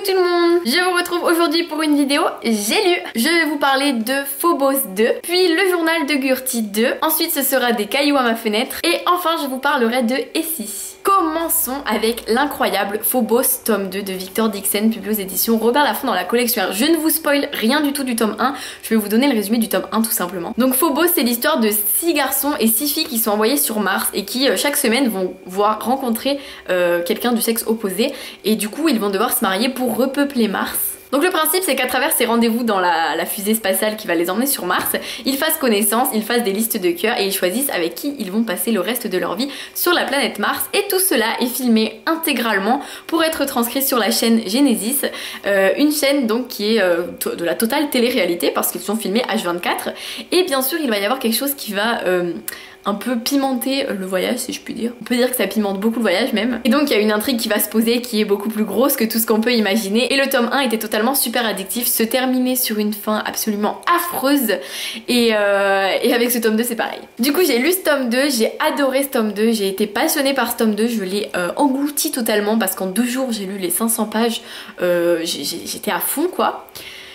tout le monde, je vous retrouve aujourd'hui pour une vidéo J'ai lu. Je vais vous parler de Phobos 2, puis le journal de Gurty 2, ensuite ce sera des cailloux à ma fenêtre, et enfin je vous parlerai de Essie. Commençons avec l'incroyable Phobos tome 2 de Victor Dixon, publié aux éditions Robert Laffont dans la collection R. Je ne vous spoil rien du tout du tome 1, je vais vous donner le résumé du tome 1 tout simplement. Donc Phobos, c'est l'histoire de 6 garçons et 6 filles qui sont envoyés sur Mars et qui chaque semaine vont rencontrer quelqu'un du sexe opposé, et du coup ils vont devoir se marier pour repeupler Mars. Donc le principe, c'est qu'à travers ces rendez-vous dans la fusée spatiale qui va les emmener sur Mars, ils fassent connaissance, ils fassent des listes de cœurs et ils choisissent avec qui ils vont passer le reste de leur vie sur la planète Mars. Et tout cela est filmé intégralement pour être transcrit sur la chaîne Genesis, une chaîne donc qui est de la totale télé-réalité parce qu'ils sont filmés H24. Et bien sûr, il va y avoir quelque chose qui va un peu pimenter le voyage, si je puis dire. On peut dire que ça pimente beaucoup le voyage même. Et donc il y a une intrigue qui va se poser qui est beaucoup plus grosse que tout ce qu'on peut imaginer. Et le tome 1 était totalement super addictif, se terminait sur une fin absolument affreuse. Et avec ce tome 2 c'est pareil. Du coup j'ai lu ce tome 2, j'ai adoré ce tome 2, j'ai été passionnée par ce tome 2, je l'ai englouti totalement parce qu'en 2 jours j'ai lu les 500 pages, j'étais à fond quoi.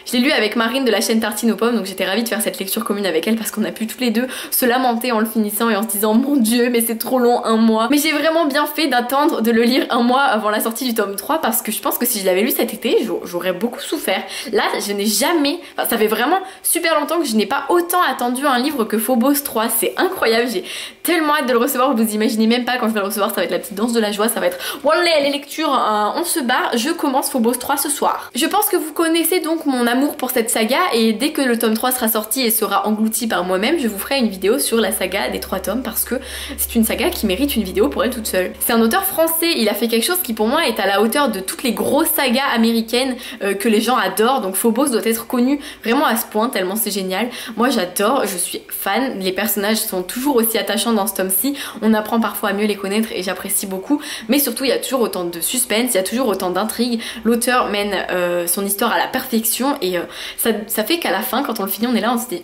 Je l'ai lu avec Marine de la chaîne Tartine aux pommes, donc j'étais ravie de faire cette lecture commune avec elle parce qu'on a pu toutes les deux se lamenter en le finissant et en se disant mon dieu mais c'est trop long, 1 mois. Mais j'ai vraiment bien fait d'attendre de le lire 1 mois avant la sortie du tome 3 parce que je pense que si je l'avais lu cet été j'aurais beaucoup souffert. Là je n'ai jamais, enfin ça fait vraiment super longtemps que je n'ai pas autant attendu un livre que Phobos 3, c'est incroyable, j'ai tellement hâte de le recevoir, vous imaginez même pas quand je vais le recevoir, ça va être la petite danse de la joie, ça va être wallah les lectures, on se barre, je commence Phobos 3 ce soir. Je pense que vous connaissez donc mon amour pour cette saga et dès que le tome 3 sera sorti et sera englouti par moi-même, je vous ferai une vidéo sur la saga des 3 tomes parce que c'est une saga qui mérite une vidéo pour elle toute seule. C'est un auteur français, il a fait quelque chose qui pour moi est à la hauteur de toutes les grosses sagas américaines que les gens adorent, donc Phobos doit être connu vraiment à ce point tellement c'est génial. Moi j'adore, je suis fan, les personnages sont toujours aussi attachants dans ce tome-ci, on apprend parfois à mieux les connaître et j'apprécie beaucoup, mais surtout il y a toujours autant de suspense, il y a toujours autant d'intrigues, l'auteur mène son histoire à la perfection et ça fait qu'à la fin quand on le finit on est là, on se dit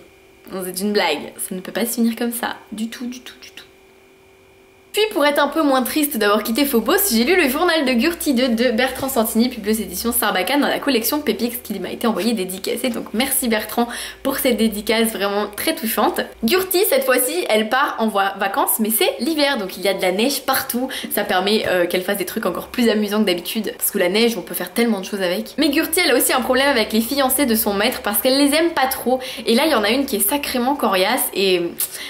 c'est une blague, ça ne peut pas se finir comme ça, du tout. Puis pour être un peu moins triste d'avoir quitté Phobos, j'ai lu le journal de Gurty 2 de Bertrand Santini, publié aux éditions Sarbacane dans la collection Pépix qui m'a été envoyée dédicacée, donc merci Bertrand pour cette dédicace vraiment très touchante. Gurty cette fois-ci elle part en vacances mais c'est l'hiver donc il y a de la neige partout, ça permet qu'elle fasse des trucs encore plus amusants que d'habitude parce que la neige on peut faire tellement de choses avec. Mais Gurty elle a aussi un problème avec les fiancés de son maître parce qu'elle les aime pas trop et là il y en a une qui est sacrément coriace et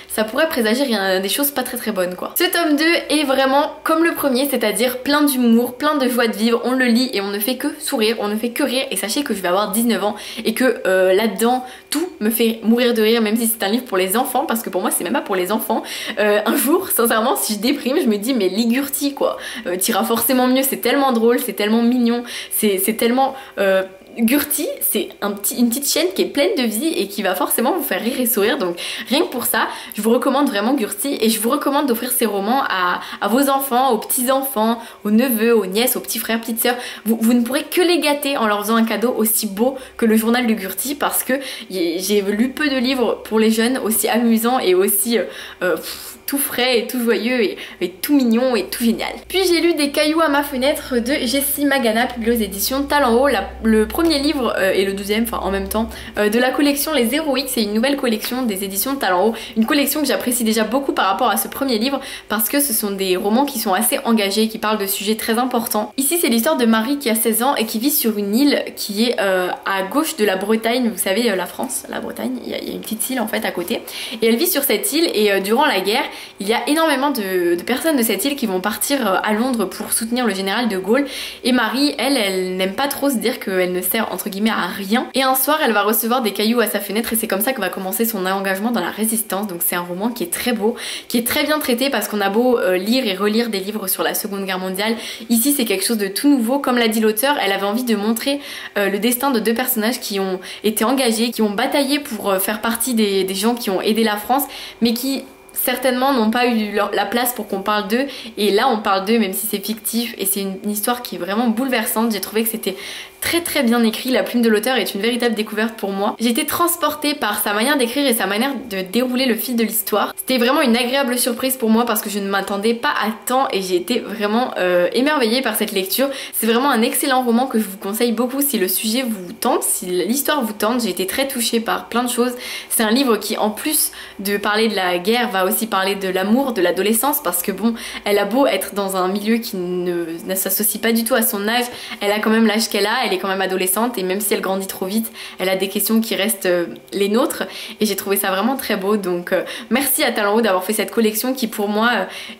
ça pourrait présager des choses pas très bonnes quoi. Ce tome 2 est vraiment comme le premier, c'est-à-dire plein d'humour, plein de joie de vivre, on le lit et on ne fait que sourire, on ne fait que rire et sachez que je vais avoir 19 ans et que là-dedans tout me fait mourir de rire même si c'est un livre pour les enfants parce que pour moi c'est même pas pour les enfants. Un jour sincèrement si je déprime je me dis mais lis Gurty quoi, t'iras forcément mieux, c'est tellement drôle, c'est tellement mignon, c'est tellement... Gurty, c'est une petite chaîne qui est pleine de vie et qui va forcément vous faire rire et sourire, donc rien que pour ça je vous recommande vraiment Gurty et je vous recommande d'offrir ces romans à vos enfants, aux petits-enfants, aux neveux, aux nièces, aux petits frères, petites sœurs. Vous ne pourrez que les gâter en leur faisant un cadeau aussi beau que le journal de Gurty parce que j'ai lu peu de livres pour les jeunes aussi amusants et aussi tout frais et tout joyeux et tout mignon et tout génial. Puis j'ai lu Des cailloux à ma fenêtre de Jessie Magana, publié aux éditions Talent Haut, le premier livre et le deuxième, enfin en même temps, de la collection Les Héroïques. C'est une nouvelle collection des éditions Talent Haut, une collection que j'apprécie déjà beaucoup par rapport à ce premier livre parce que ce sont des romans qui sont assez engagés, qui parlent de sujets très importants. Ici c'est l'histoire de Marie qui a 16 ans et qui vit sur une île qui est à gauche de la Bretagne, vous savez la France, la Bretagne, il y a une petite île en fait à côté et elle vit sur cette île et durant la guerre il y a énormément de personnes de cette île qui vont partir à Londres pour soutenir le général de Gaulle et Marie elle n'aime pas trop se dire qu'elle ne sert entre guillemets à rien et un soir elle va recevoir des cailloux à sa fenêtre et c'est comme ça que va commencer son engagement dans la résistance. Donc c'est un roman qui est très beau, qui est très bien traité parce qu'on a beau lire et relire des livres sur la Seconde Guerre mondiale, ici c'est quelque chose de tout nouveau. Comme l'a dit l'auteur, elle avait envie de montrer le destin de 2 personnages qui ont été engagés, qui ont bataillé pour faire partie des gens qui ont aidé la France mais qui certainement n'ont pas eu la place pour qu'on parle d'eux, et là on parle d'eux même si c'est fictif, et c'est une histoire qui est vraiment bouleversante. J'ai trouvé que c'était très bien écrit, la plume de l'auteur est une véritable découverte pour moi. J'ai été transportée par sa manière d'écrire et sa manière de dérouler le fil de l'histoire. C'était vraiment une agréable surprise pour moi parce que je ne m'attendais pas à tant et j'ai été vraiment émerveillée par cette lecture. C'est vraiment un excellent roman que je vous conseille beaucoup si le sujet vous tente, si l'histoire vous tente. J'ai été très touchée par plein de choses. C'est un livre qui, en plus de parler de la guerre, va aussi parler de l'amour, de l'adolescence, parce que bon, elle a beau être dans un milieu qui ne s'associe pas du tout à son âge, elle a quand même l'âge qu'elle a, elle est quand même adolescente, et même si elle grandit trop vite, elle a des questions qui restent les nôtres, et j'ai trouvé ça vraiment très beau. Donc merci à Talon Haut d'avoir fait cette collection qui pour moi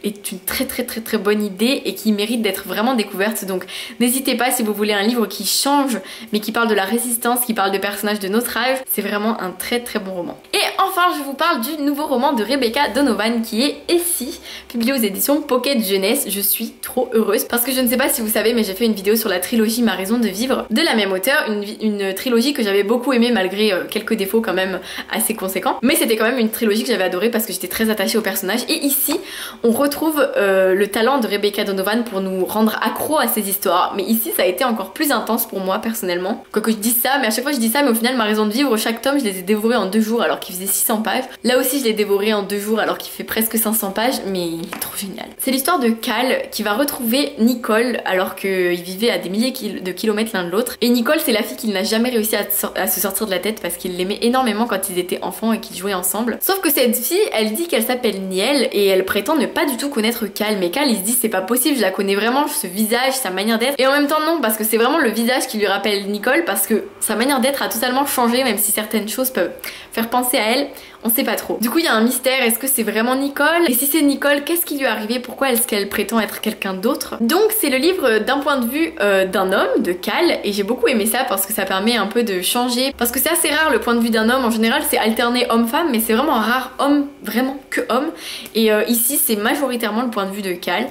est une très bonne idée et qui mérite d'être vraiment découverte. Donc n'hésitez pas si vous voulez un livre qui change mais qui parle de la résistance, qui parle de personnages de notre âge, c'est vraiment un très bon roman. Et enfin je vous parle du nouveau roman de Rebecca Donovan qui est Et si, publié aux éditions Pocket Jeunesse. Je suis trop heureuse parce que je ne sais pas si vous savez mais j'ai fait une vidéo sur la trilogie Ma raison de vivre de la même auteure, une trilogie que j'avais beaucoup aimée malgré quelques défauts quand même assez conséquents, mais c'était quand même une trilogie que j'avais adorée parce que j'étais très attachée au personnage. Et ici on retrouve le talent de Rebecca Donovan pour nous rendre accro à ces histoires, mais ici ça a été encore plus intense pour moi personnellement. Quoique je dis ça, mais à chaque fois je dis ça, mais au final Ma raison de vivre, chaque tome je les ai dévorés en 2 jours alors qu'il faisait 600 pages. Là aussi je l'ai dévoré en 2 jours alors qu'il fait presque 500 pages, mais il est trop génial. C'est l'histoire de Cal qui va retrouver Nicole alors qu'ils vivaient à des milliers de kilomètres l'un de l'autre. Et Nicole c'est la fille qu'il n'a jamais réussi à se sortir de la tête parce qu'il l'aimait énormément quand ils étaient enfants et qu'ils jouaient ensemble. Sauf que cette fille, elle dit qu'elle s'appelle Niel et elle prétend ne pas du tout connaître Cal, mais Cal il se dit c'est pas possible, je la connais vraiment, ce visage, sa manière d'être. Et en même temps non, parce que c'est vraiment le visage qui lui rappelle Nicole, parce que sa manière d'être a totalement changé, même si certaines choses peuvent faire penser à elle, on sait pas trop. Du coup il y a un mystère, est-ce que c'est vraiment Nicole? Et si c'est Nicole, qu'est-ce qui lui est arrivé? Pourquoi est-ce qu'elle prétend être quelqu'un d'autre? Donc c'est le livre d'un point de vue d'un homme, de Cal, et j'ai beaucoup aimé ça parce que ça permet un peu de changer, parce que c'est assez rare le point de vue d'un homme, en général c'est alterné homme-femme, mais c'est vraiment rare homme, vraiment que homme, et ici c'est majoritairement le point de vue de Cal,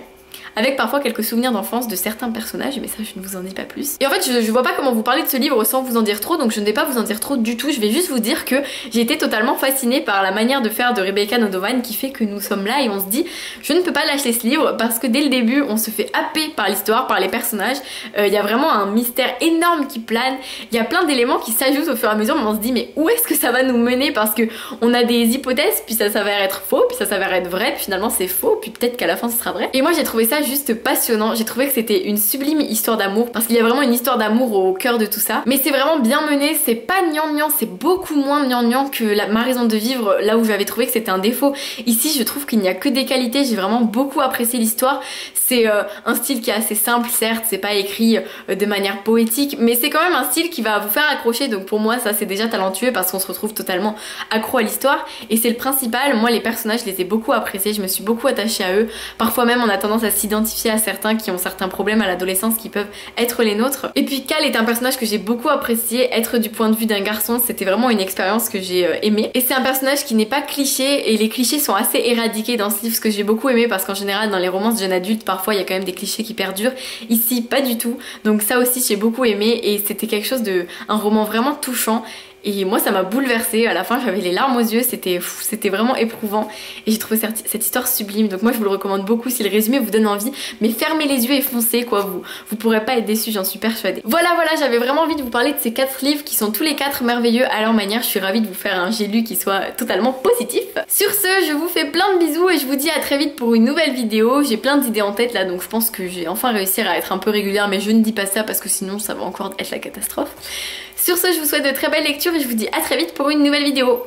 avec parfois quelques souvenirs d'enfance de certains personnages, mais ça je ne vous en dis pas plus. Et en fait je vois pas comment vous parler de ce livre sans vous en dire trop, donc je ne vais pas vous en dire trop du tout, je vais juste vous dire que j'ai été totalement fascinée par la manière de faire de Rebecca Donovan qui fait que nous sommes là et on se dit je ne peux pas lâcher ce livre parce que dès le début on se fait happer par l'histoire, par les personnages, il y a vraiment un mystère énorme qui plane, il y a plein d'éléments qui s'ajoutent au fur et à mesure, mais on se dit mais où est-ce que ça va nous mener, parce que on a des hypothèses, puis ça s'avère être faux, puis ça s'avère être vrai, puis finalement c'est faux, puis peut-être qu'à la fin ce sera vrai. Et moi j'ai trouvé ça juste passionnant, j'ai trouvé que c'était une sublime histoire d'amour parce qu'il y a vraiment une histoire d'amour au cœur de tout ça, mais c'est vraiment bien mené, c'est pas gnangnan, c'est beaucoup moins gnangnan que Ma raison de vivre, là où j'avais trouvé que c'était un défaut. Ici je trouve qu'il n'y a que des qualités, j'ai vraiment beaucoup apprécié l'histoire. C'est un style qui est assez simple, certes c'est pas écrit de manière poétique, mais c'est quand même un style qui va vous faire accrocher, donc pour moi ça c'est déjà talentueux parce qu'on se retrouve totalement accro à l'histoire et c'est le principal. Moi les personnages je les ai beaucoup appréciés, je me suis beaucoup attachée à eux, parfois même on a tendance à s'identifier à certains qui ont certains problèmes à l'adolescence qui peuvent être les nôtres. Et puis Cal est un personnage que j'ai beaucoup apprécié, être du point de vue d'un garçon, c'était vraiment une expérience que j'ai aimée. Et c'est un personnage qui n'est pas cliché, et les clichés sont assez éradiqués dans ce livre, ce que j'ai beaucoup aimé parce qu'en général dans les romances jeunes adultes parfois il y a quand même des clichés qui perdurent, ici pas du tout, donc ça aussi j'ai beaucoup aimé et c'était quelque chose un roman vraiment touchant. Et moi ça m'a bouleversée, à la fin j'avais les larmes aux yeux, c'était vraiment éprouvant et j'ai trouvé cette histoire sublime, donc moi je vous le recommande beaucoup si le résumé vous donne envie, mais fermez les yeux et foncez quoi, vous pourrez pas être déçus, j'en suis persuadée. Voilà, j'avais vraiment envie de vous parler de ces 4 livres qui sont tous les 4 merveilleux à leur manière, je suis ravie de vous faire un j'ai lu qui soit totalement positif. Sur ce, je vous fais plein de bisous et je vous dis à très vite pour une nouvelle vidéo, j'ai plein d'idées en tête là, donc je pense que j'ai enfin réussir à être un peu régulière, mais je ne dis pas ça parce que sinon ça va encore être la catastrophe. Sur ce, je vous souhaite de très belles lectures et je vous dis à très vite pour une nouvelle vidéo.